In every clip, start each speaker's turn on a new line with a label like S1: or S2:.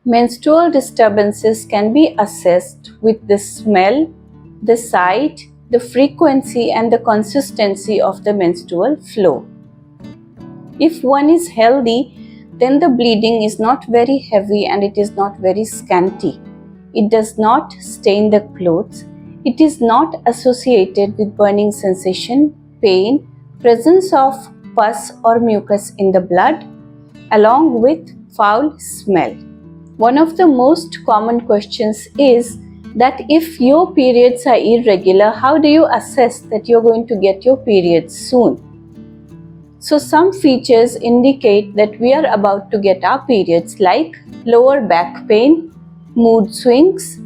S1: Menstrual disturbances can be assessed with the smell, the sight, the frequency and the consistency of the menstrual flow. If one is healthy, then the bleeding is not very heavy and it is not very scanty. It does not stain the clothes. It is not associated with burning sensation, pain, presence of pus or mucus in the blood, along with foul smell. One of the most common questions is that if your periods are irregular, how do you assess that you're going to get your periods soon? So some features indicate that we are about to get our periods, like lower back pain, mood swings,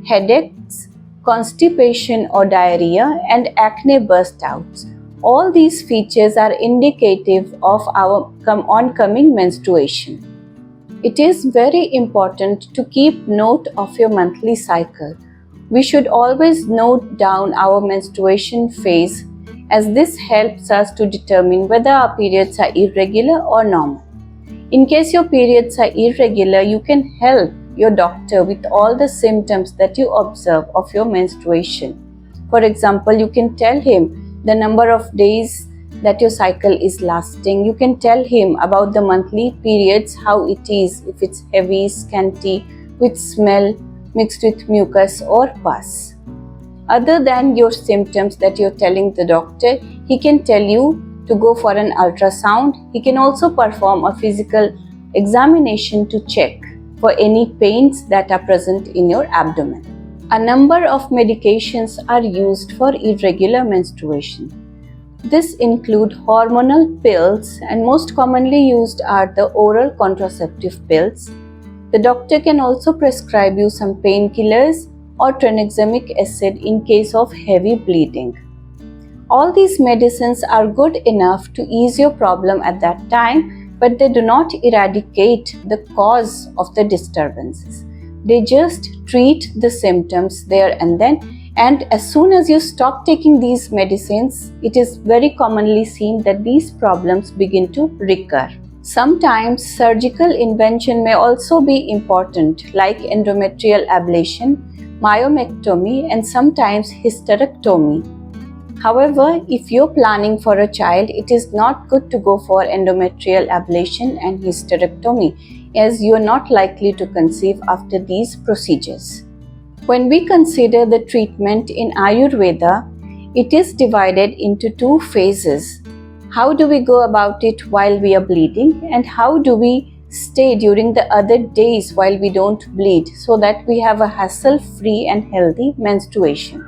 S1: headaches, constipation or diarrhea, and acne burst outs. All these features are indicative of our oncoming menstruation. It is very important to keep note of your monthly cycle. We should always note down our menstruation phase, as this helps us to determine whether our periods are irregular or normal. In case your periods are irregular, you can help your doctor with all the symptoms that you observe of your menstruation. For example, you can tell him the number of days that your cycle is lasting. You can tell him about the monthly periods, how it is, if it's heavy, scanty, with smell, mixed with mucus or pus. Other than your symptoms that you're telling the doctor, he can tell you to go for an ultrasound. He can also perform a physical examination to check for any pains that are present in your abdomen. A number of medications are used for irregular menstruation. This include hormonal pills, and most commonly used are the oral contraceptive pills. The doctor can also prescribe you some painkillers or tranexamic acid in case of heavy bleeding. All these medicines are good enough to ease your problem at that time, but they do not eradicate the cause of the disturbances. They just treat the symptoms there and then, and as soon as you stop taking these medicines, it is very commonly seen that these problems begin to recur. Sometimes surgical intervention may also be important, like endometrial ablation, myomectomy, and sometimes hysterectomy. However, if you're planning for a child, it is not good to go for endometrial ablation and hysterectomy, as you are not likely to conceive after these procedures. When we consider the treatment in Ayurveda, it is divided into two phases. How do we go about it while we are bleeding, and how do we stay during the other days while we don't bleed, so that we have a hassle-free and healthy menstruation.